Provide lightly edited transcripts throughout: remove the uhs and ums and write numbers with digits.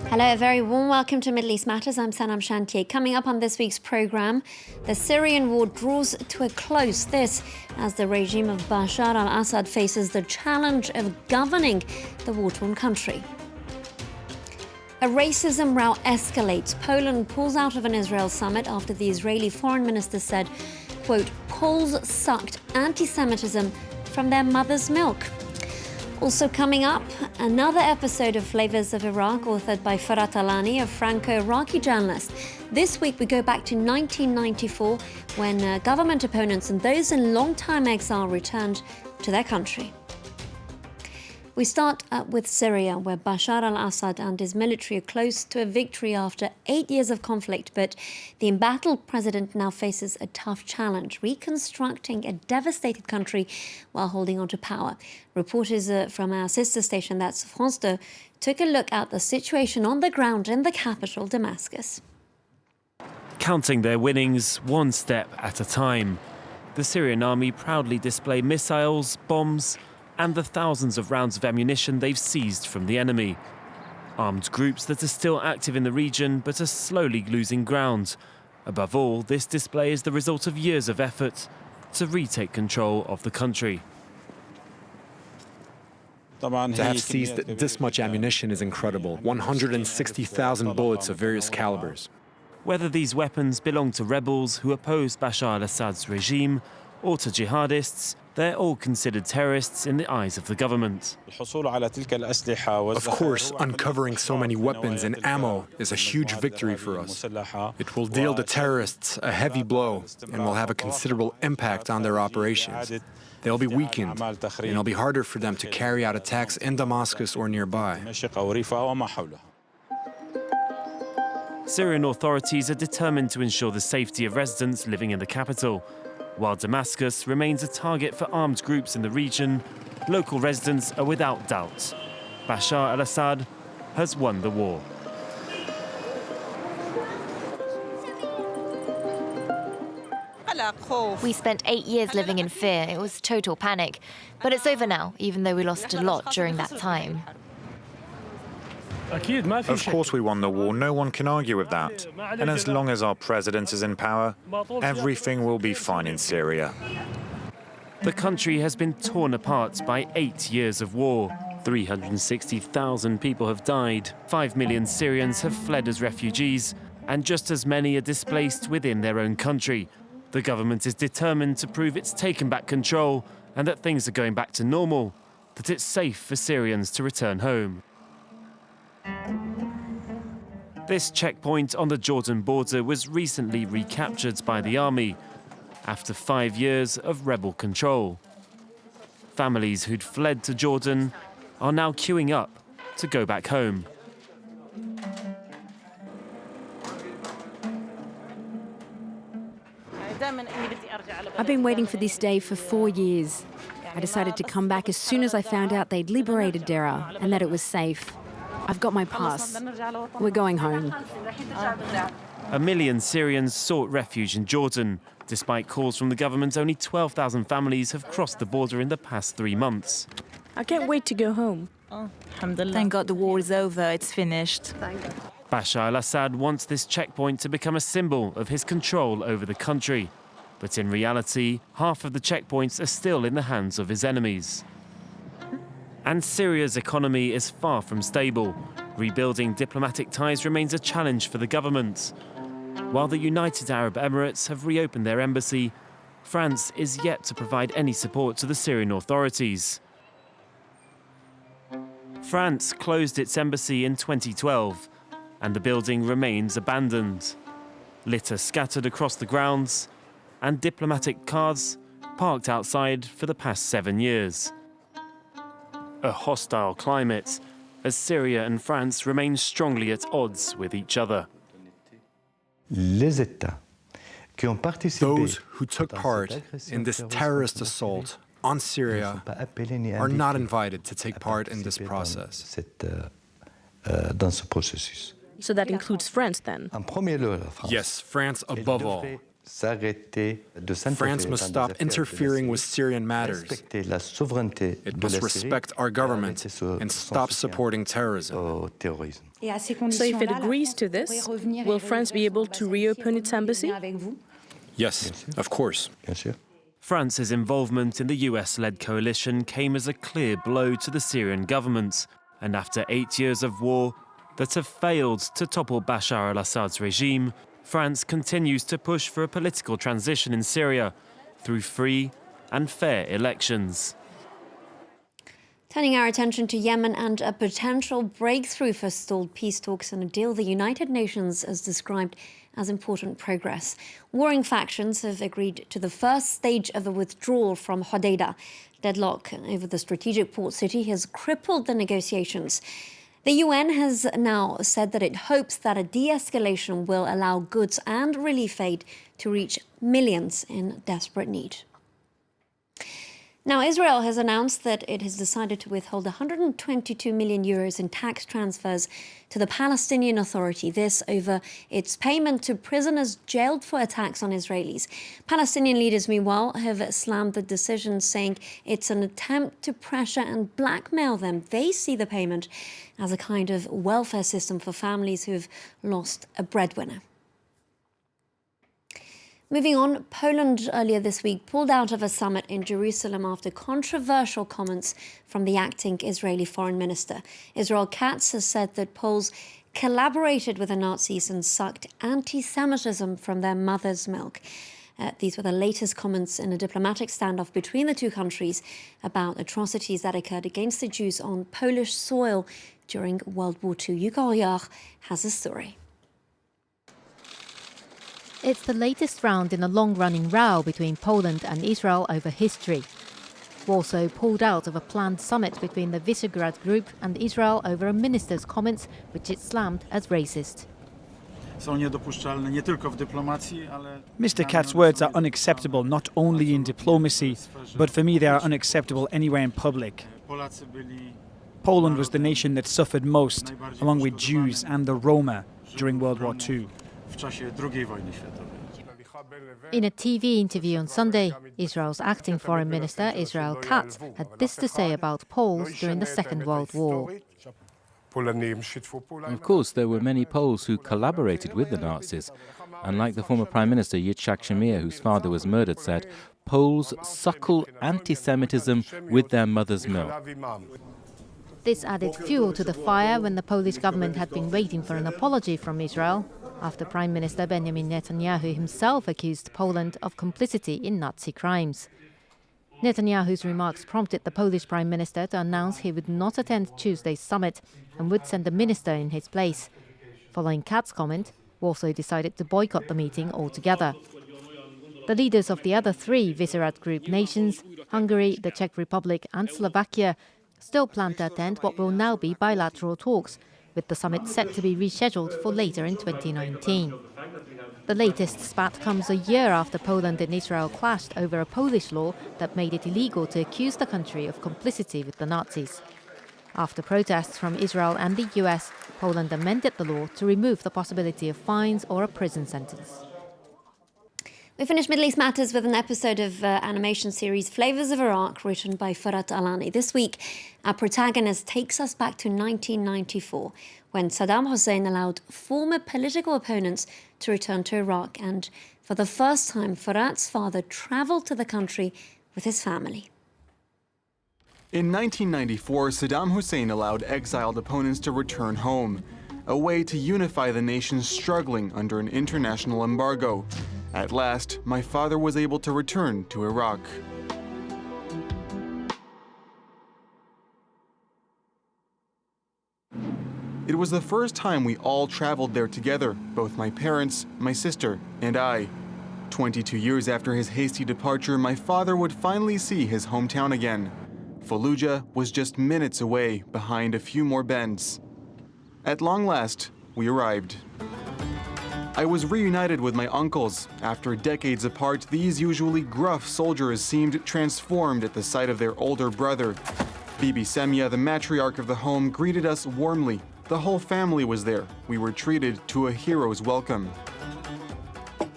Hello, a very warm welcome to Middle East Matters. I'm Sanam Shantiyaei. Coming up on this week's programme, the Syrian war draws to a close. This as the regime of Bashar al-Assad faces the challenge of governing the war-torn country. A racism row escalates. Poland pulls out of an Israel summit after the Israeli foreign minister said, quote, Poles sucked anti-Semitism from their mother's milk. Also coming up, another episode of Flavours of Iraq, authored by Farhat Alani, a Franco-Iraqi journalist. This week we go back to 1994, when government opponents and those in long-time exile returned to their country. We start with Syria, where Bashar al-Assad and his military are close to a victory after 8 years of conflict, but the embattled president now faces a tough challenge, reconstructing a devastated country while holding on to power. Reporters from our sister station, that's France 2, took a look at the situation on the ground in the capital, Damascus. Counting their winnings one step at a time, the Syrian army proudly display missiles, bombs, and the thousands of rounds of ammunition they've seized from the enemy. Armed groups that are still active in the region but are slowly losing ground. Above all, this display is the result of years of effort to retake control of the country. To have seized this much ammunition is incredible. 160,000 bullets of various calibers. Whether these weapons belong to rebels who oppose Bashar al-Assad's regime or to jihadists, they're all considered terrorists in the eyes of the government. Of course, uncovering so many weapons and ammo is a huge victory for us. It will deal the terrorists a heavy blow and will have a considerable impact on their operations. They'll be weakened, and it'll be harder for them to carry out attacks in Damascus or nearby. Syrian authorities are determined to ensure the safety of residents living in the capital. While Damascus remains a target for armed groups in the region, local residents are without doubt. Bashar al-Assad has won the war. We spent 8 years living in fear. It was total panic. But it's over now, even though we lost a lot during that time. Of course we won the war, no one can argue with that. And as long as our president is in power, everything will be fine in Syria. The country has been torn apart by 8 years of war. 360,000 people have died, 5 million Syrians have fled as refugees, and just as many are displaced within their own country. The government is determined to prove it's taken back control and that things are going back to normal, that it's safe for Syrians to return home. This checkpoint on the Jordan border was recently recaptured by the army after 5 years of rebel control. Families who'd fled to Jordan are now queuing up to go back home. I've been waiting for this day for 4 years. I decided to come back as soon as I found out they'd liberated Deraa and that it was safe. I've got my pass. We're going home. 1 million Syrians sought refuge in Jordan. Despite calls from the government, only 12,000 families have crossed the border in the past 3 months. I can't wait to go home. Thank God the war is over, it's finished. Bashar al-Assad wants this checkpoint to become a symbol of his control over the country. But in reality, half of the checkpoints are still in the hands of his enemies. And Syria's economy is far from stable. Rebuilding diplomatic ties remains a challenge for the government. While the United Arab Emirates have reopened their embassy, France is yet to provide any support to the Syrian authorities. France closed its embassy in 2012, and the building remains abandoned. Litter scattered across the grounds, and diplomatic cars parked outside for the past 7 years. A hostile climate, as Syria and France remain strongly at odds with each other. Those who took part in this terrorist assault on Syria are not invited to take part in this process. So that includes France, then? Yes, France above all. France must stop interfering with Syrian matters. It must respect our government and stop supporting terrorism. So if it agrees to this, will France be able to reopen its embassy? Yes, of course. France's involvement in the US-led coalition came as a clear blow to the Syrian government. And after 8 years of war that have failed to topple Bashar al-Assad's regime, France continues to push for a political transition in Syria through free and fair elections. Turning our attention to Yemen and a potential breakthrough for stalled peace talks and a deal the United Nations has described as important progress. Warring factions have agreed to the first stage of a withdrawal from Hodeidah. Deadlock over the strategic port city has crippled the negotiations. The UN has now said that it hopes that a de-escalation will allow goods and relief aid to reach millions in desperate need. Now, Israel has announced that it has decided to withhold 122 million euros in tax transfers to the Palestinian Authority, this over its payment to prisoners jailed for attacks on Israelis. Palestinian leaders, meanwhile, have slammed the decision, saying it's an attempt to pressure and blackmail them. They see the payment as a kind of welfare system for families who have lost a breadwinner. Moving on, Poland earlier this week pulled out of a summit in Jerusalem after controversial comments from the acting Israeli foreign minister. Israel Katz has said that Poles collaborated with the Nazis and sucked anti-Semitism from their mother's milk. These were the latest comments in a diplomatic standoff between the two countries about atrocities that occurred against the Jews on Polish soil during World War II. Yuka Oyar has a story. It's the latest round in a long-running row between Poland and Israel over history. Warsaw pulled out of a planned summit between the Visegrad group and Israel over a minister's comments, which it slammed as racist. Mr. Katz's words are unacceptable not only in diplomacy, but for me they are unacceptable anywhere in public. Poland was the nation that suffered most, along with Jews and the Roma, during World War II. In a TV interview on Sunday, Israel's acting foreign minister, Israel Katz, had this to say about Poles during the Second World War. Of course, there were many Poles who collaborated with the Nazis. And like the former Prime Minister Yitzhak Shamir, whose father was murdered, said, Poles suckle anti-Semitism with their mother's milk. This added fuel to the fire when the Polish government had been waiting for an apology from Israel, after Prime Minister Benjamin Netanyahu himself accused Poland of complicity in Nazi crimes. Netanyahu's remarks prompted the Polish Prime Minister to announce he would not attend Tuesday's summit and would send a minister in his place. Following Katz's comment, Warsaw decided to boycott the meeting altogether. The leaders of the other three Visegrad Group nations, Hungary, the Czech Republic and Slovakia, still plan to attend what will now be bilateral talks, with the summit set to be rescheduled for later in 2019. The latest spat comes a year after Poland and Israel clashed over a Polish law that made it illegal to accuse the country of complicity with the Nazis. After protests from Israel and the US, Poland amended the law to remove the possibility of fines or a prison sentence. We finish Middle East Matters with an episode of animation series Flavours of Iraq, written by Farhat Alani. This week, our protagonist takes us back to 1994, when Saddam Hussein allowed former political opponents to return to Iraq. And for the first time, Farhat's father travelled to the country with his family. In 1994, Saddam Hussein allowed exiled opponents to return home, a way to unify the nation struggling under an international embargo. At last, my father was able to return to Iraq. It was the first time we all traveled there together, both my parents, my sister, and I. 22 years after his hasty departure, my father would finally see his hometown again. Fallujah was just minutes away, behind a few more bends. At long last, we arrived. I was reunited with my uncles. After decades apart, these usually gruff soldiers seemed transformed at the sight of their older brother. Bibi Semia, the matriarch of the home, greeted us warmly. The whole family was there. We were treated to a hero's welcome.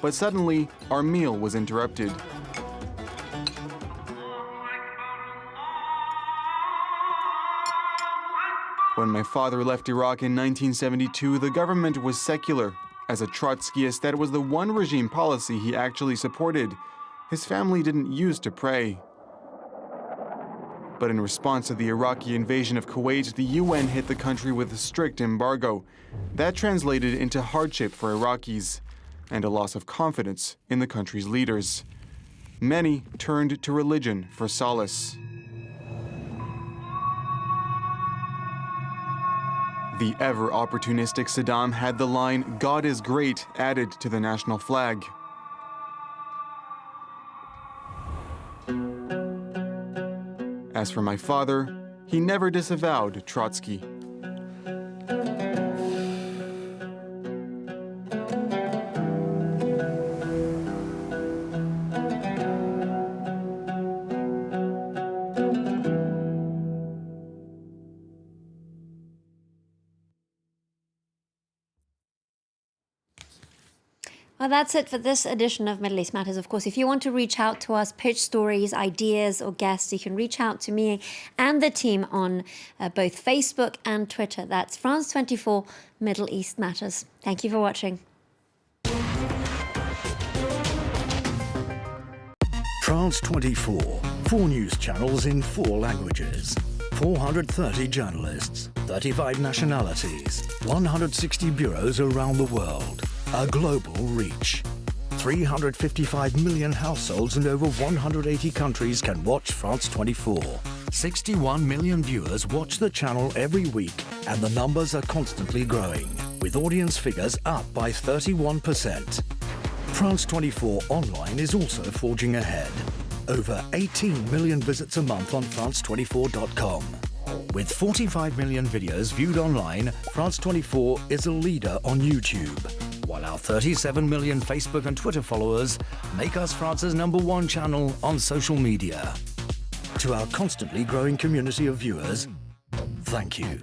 But suddenly, our meal was interrupted. When my father left Iraq in 1972, the government was secular. As a Trotskyist, that was the one regime policy he actually supported. His family didn't used to pray. But in response to the Iraqi invasion of Kuwait, the UN hit the country with a strict embargo. That translated into hardship for Iraqis and a loss of confidence in the country's leaders. Many turned to religion for solace. The ever-opportunistic Saddam had the line, "God is great," added to the national flag. As for my father, he never disavowed Trotsky. Well, that's it for this edition of Middle East Matters. Of course, if you want to reach out to us, pitch stories, ideas, or guests, you can reach out to me and the team on both Facebook and Twitter. That's France 24 Middle East Matters. Thank you for watching. France 24, 4 news channels in 4 languages, 430 journalists, 35 nationalities, 160 bureaus around the world. A global reach. 355 million households and over 180 countries can watch France 24. 61 million viewers watch the channel every week, and the numbers are constantly growing, with audience figures up by 31%. France 24 online is also forging ahead. Over 18 million visits a month on France24.com. With 45 million videos viewed online, France 24 is a leader on YouTube, while our 37 million Facebook and Twitter followers make us France's #1 channel on social media. To our constantly growing community of viewers, thank you.